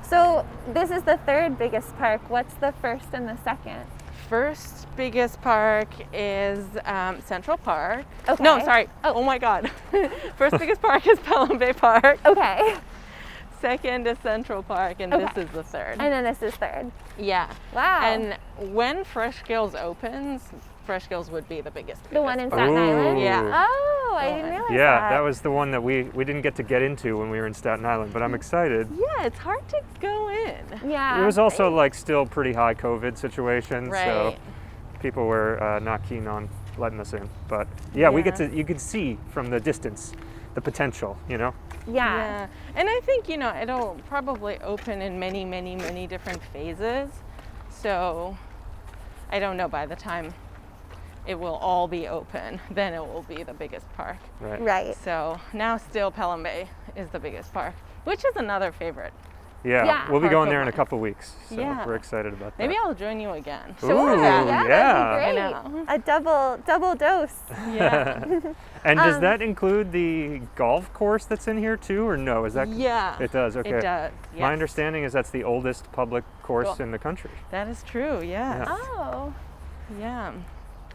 So this is the third biggest park. What's the first and the second? First biggest park is Central Park. Okay. No, sorry. Oh my God. First biggest park is Pelham Bay Park. Okay. Second is Central Park, and this is the third. And then this is third. Yeah. Wow. And when Fresh Gills opens, Fresh Gills would be the biggest. The one in Staten Island? Yeah. Oh, I didn't realize Yeah, that was the one that we didn't get to get into when we were in Staten Island, but I'm excited. Yeah, it's hard to go in. Yeah. It was also like still pretty high COVID situation, so Right. people were not keen on letting us in. But yeah, you could see from the distance the potential, you know? Yeah. And I think, it'll probably open in many, many, many different phases. So I don't know, by the time it will all be open, then it will be the biggest park. Right. So now still Pelham Bay is the biggest park, which is another favorite. Yeah. We'll be Park going of there in a mine. couple weeks, so Yeah. we're excited about that. Maybe I'll join you again. Ooh, Yeah, yeah. that'd be I great. know. A double dose. Yeah. And does that include the golf course that's in here too, or no? Is that? Yeah. It does. Okay. It does. My Yes. understanding is that's the oldest public course Cool. in the country. That is true. Yes. Yeah. Oh. Yeah.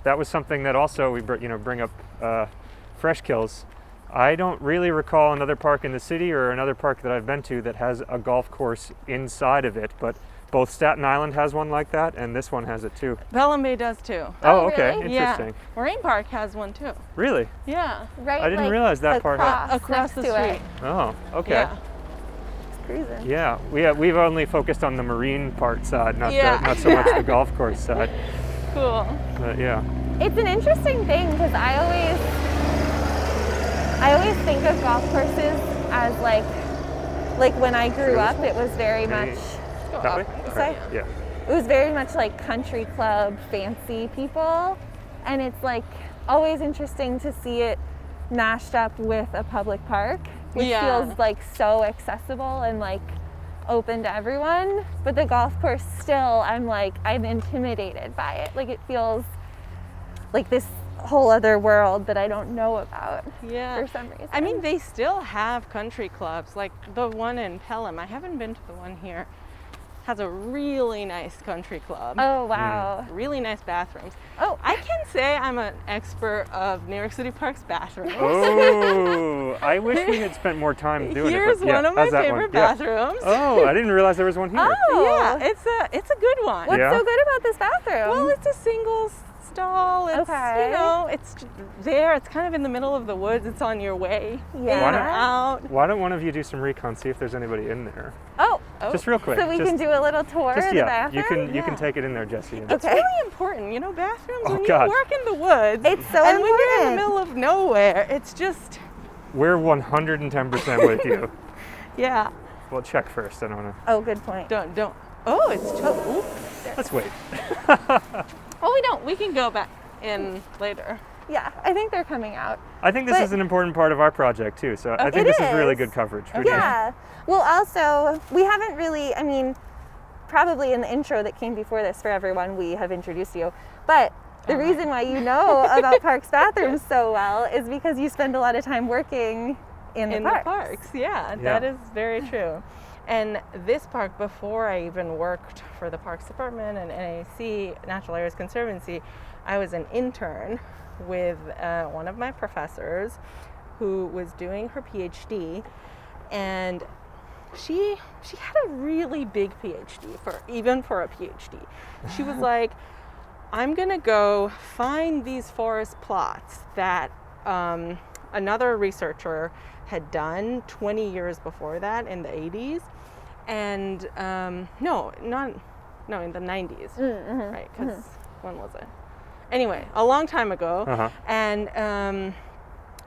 That was something that also we bring up Fresh Kills. I don't really recall another park in the city or another park that I've been to that has a golf course inside of it, but both Staten Island has one like that and this one has it too. Pelham Bay does too. Oh, okay. really? Interesting. Yeah. Marine Park has one too. Really? Yeah. Right. I didn't realize that part had- Across next the to street. It. Oh, okay. Yeah. It's cruising. Yeah, we've only focused on the marine part side, not not so much the golf course side. Cool. But yeah. It's an interesting thing because I always think of golf courses as like when I grew up, it was very much That way? Sorry? Yeah. it was very much like country club fancy people, and it's like always interesting to see it mashed up with a public park, which feels like so accessible and like open to everyone. But the golf course still, I'm intimidated by it. Like it feels like this whole other world that I don't know about for some reason. I mean, they still have country clubs, like the one in Pelham. I haven't been to the one here. Has a really nice country club. Oh, wow. Really nice bathrooms. Oh, I can say I'm an expert of New York City Park's bathrooms. Oh, I wish we had spent more time doing Here's it. But yeah, one of my how's that favorite Yeah. bathrooms. Oh, I didn't realize there was one here. Oh. Yeah, it's a good one. What's Yeah. so good about this bathroom? Well, it's a single stall. It's, Okay. it's there. It's kind of in the middle of the woods. It's on your way Yeah. in or out. Why don't one of you do some recon, see if there's anybody in there? oh, Just real quick. so we just, can do a little tour just, of the yeah, bathroom? you can Yeah. take it in there, Jesse. and- It's Okay. really important, bathrooms, Oh, when God. you work in the woods. It's so and when you're in the important. middle of nowhere, it's just, We're 110% with you. yeah. Well, check first. I don't want to. Oh, good point. Don't. Oh, it's just, oop. Let's wait. Oh, we don't. We can go back in later. Yeah, I think they're coming out. I think this But- is an important part of our project too. So I think It this is really is. good coverage. Yeah. Well, also, we haven't really, probably in the intro that came before this for everyone, we have introduced you. But the reason why you know about Parks bathrooms so well is because you spend a lot of time working in the parks. Yeah, that is very true. And this park, before I even worked for the Parks Department and NYC, Natural Areas Conservancy, I was an intern with one of my professors who was doing her PhD, and she had a really big PhD for a PhD. She was like, I'm gonna go find these forest plots that another researcher had done 20 years before that in the 80s, and no, in the 90s, right? Because when was it? Anyway, a long time ago, and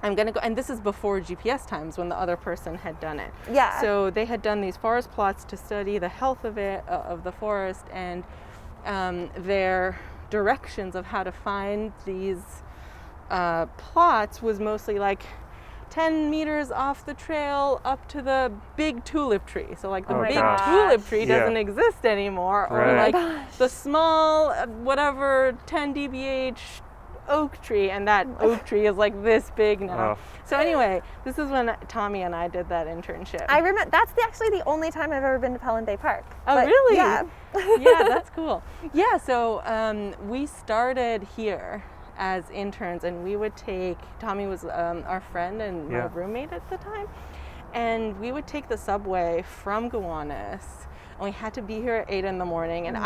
I'm gonna go, and this is before GPS times when the other person had done it. Yeah. So they had done these forest plots to study the health of the forest, and their directions of how to find these plots was mostly like 10 meters off the trail up to the big tulip tree. So like the Oh, big gosh. tulip tree Yeah. doesn't exist anymore, or Right. like the small, whatever, 10 dBH oak tree, and that oak tree is like this big now. Oh. So anyway, this is when Tommy and I did that internship. I remember that's actually the only time I've ever been to Pelham Bay Park. Oh, But really? Yeah. Yeah, that's cool. Yeah, so we started here as interns, and we would take, Tommy was our friend and my Yeah. roommate at the time, and we would take the subway from Gowanus, and we had to be here at 8 in the morning. And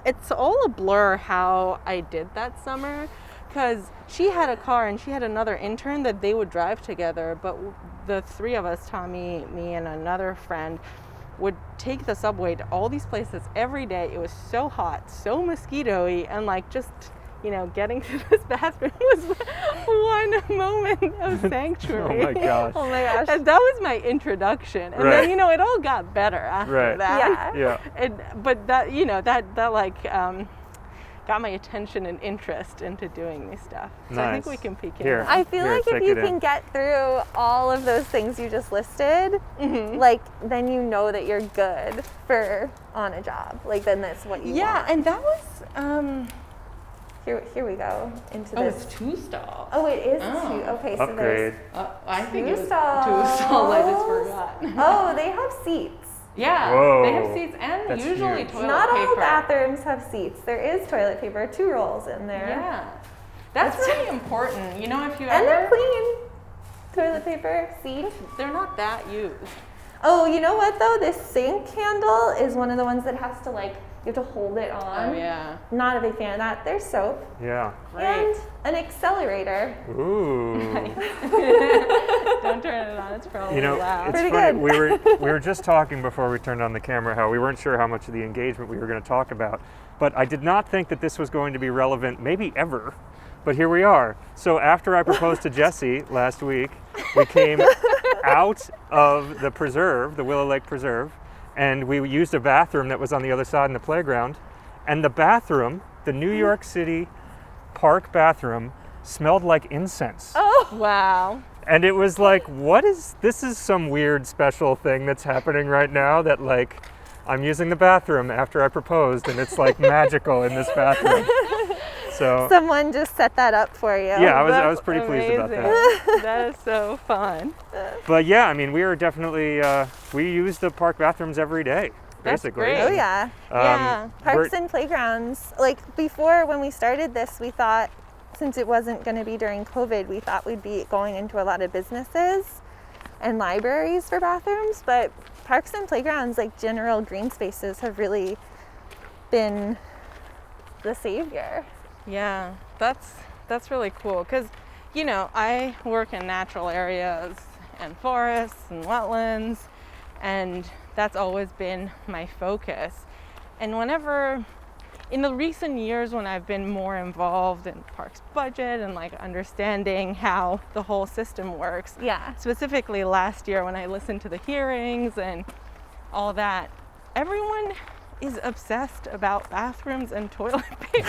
it's all a blur how I did that summer, because she had a car and she had another intern that they would drive together, but the three of us, Tommy, me, and another friend, would take the subway to all these places every day. It was so hot, so mosquito-y, and like just, you know, getting to this bathroom was one moment of sanctuary. Oh my gosh. Oh my gosh. And that was my introduction. And Right. then, you know, it all got better after Right. that. Yeah. Yeah. But that, you know, that like got my attention and interest into doing this stuff. So I think Nice. we can peek Here. in. I feel Here, like if take you it in. can get through all of those things you just listed, like then you know that you're good for on a job. Like then that's what you Yeah, want. and that was Here we go into oh, this. it's 2 stalls. Oh, it is Oh. two. Okay, so Upgrade. there's. I think Two it was 2 stalls. stalls. I just forgot. Oh, they have seats. Yeah, Whoa. they have seats and That's usually huge. toilet Not paper. all bathrooms have seats. There is toilet paper, 2 rolls in there. Yeah, that's really important. You know, if you And they're ever, clean. Toilet paper, seats. they're not that used. Oh, you know what though? This sink handle is one of the ones that has to like, you have to hold it on. Oh yeah, Not a big fan of that. There's soap. Yeah. great. And an accelerator. Ooh. Don't turn it on. It's probably You know, loud. it's Pretty funny. good. We were just talking before we turned on the camera how we weren't sure how much of the engagement we were going to talk about, but I did not think that this was going to be relevant, maybe ever. But here we are. So after I proposed to Jesse last week, we came out of the preserve, the Willow Lake Preserve, and we used a bathroom that was on the other side in the playground. And the bathroom, the New York City park bathroom, smelled like incense. Oh, Wow. And it was like, this is some weird special thing that's happening right now that like, I'm using the bathroom after I proposed and it's like magical in this bathroom. So someone just set that up for you. yeah, I That's was pretty pleased about that. amazing. That is so fun. But yeah, I mean, we are definitely, we use the park bathrooms every day, That's basically. great. Oh yeah. Yeah. Parks we're- and playgrounds. Like before when we started this, we thought since it wasn't going to be during COVID, we thought we'd be going into a lot of businesses and libraries for bathrooms, but parks and playgrounds, like general green spaces, have really been the savior. Yeah, that's really cool because, you know, I work in natural areas and forests and wetlands, and that's always been my focus. And whenever, in the recent years when I've been more involved in parks budget and like understanding how the whole system works, Yeah. specifically last year when I listened to the hearings and all that, everyone is obsessed about bathrooms and toilet paper.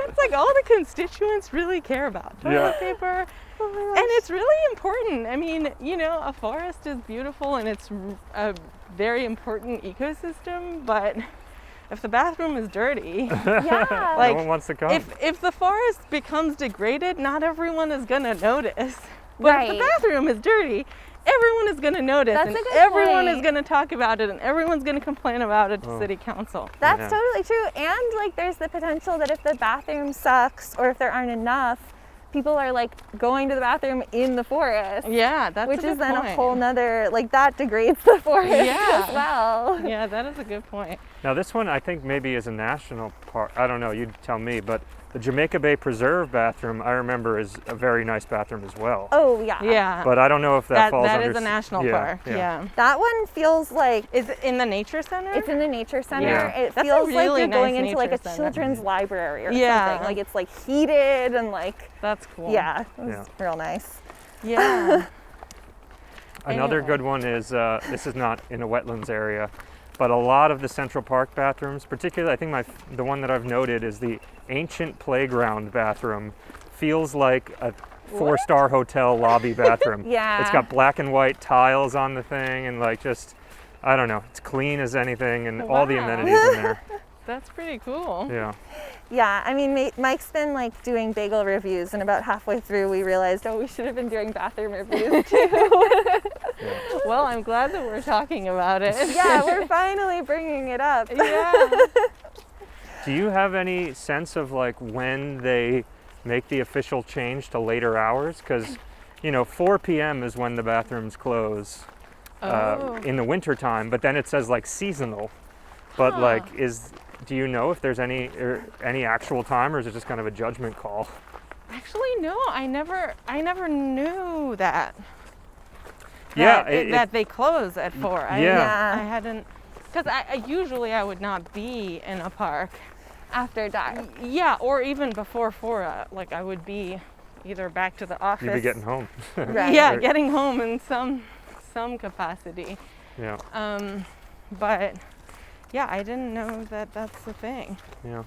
It's like all the constituents really care about toilet Yeah. paper. Oh my And gosh. it's really important. I mean, you know, a forest is beautiful and it's a very important ecosystem, but if the bathroom is dirty, Yeah. like, no one wants to come. if the forest becomes degraded, not everyone is gonna notice. But if the Right. bathroom is dirty, everyone is gonna notice, That's and a good everyone is point. gonna talk about it, and everyone's gonna complain about it to Oh. city council. That's Yeah. totally true. And like there's the potential that if the bathroom sucks or if there aren't enough, people are like going to the bathroom in the forest. Yeah, that's Which a good is then point. a whole nother, like that degrades the forest Yeah. as well. Yeah, that is a good point. Now this one I think maybe is a national park. I don't know, you tell me, but the Jamaica Bay Preserve bathroom I remember is a very nice bathroom as well. Oh yeah. Yeah, But I don't know if that falls that under is a national yeah, park. Yeah. Yeah. That one feels like Is it in the nature center? it's in the nature center. Yeah. It That's a feels like really you're going nice into like a nature center. children's library or Yeah. something. Like it's like heated and like That's cool. yeah, it was Yeah. real nice. Yeah. Another Anyway. good one is, this is not in a wetlands area, but a lot of the Central Park bathrooms, particularly I think the one that I've noted is the ancient playground bathroom, feels like a 4-star hotel lobby bathroom. Yeah. It's got black and white tiles on the thing and like just, I don't know, it's clean as anything and all the Wow. amenities in there. That's pretty cool. Yeah. Yeah, I mean, Mike's been like doing bagel reviews, and about halfway through we realized, oh, we should have been doing bathroom reviews too. Well, I'm glad that we're talking about it. Yeah, we're finally bringing it up. Yeah. Do you have any sense of like when they make the official change to later hours? Because, 4 p.m. is when the bathrooms close in the winter time, but then it says like seasonal. But like, do you know if there's any actual time, or is it just kind of a judgment call? Actually, no, I never knew that. Yeah, that they close at 4. I hadn't, because I usually I would not be in a park After dark. Yeah, or even before 4. Like I would be either back to the office. You'd be getting home. Right. Yeah, getting home in some capacity. Yeah. But yeah, I didn't know that that's the thing. Yeah.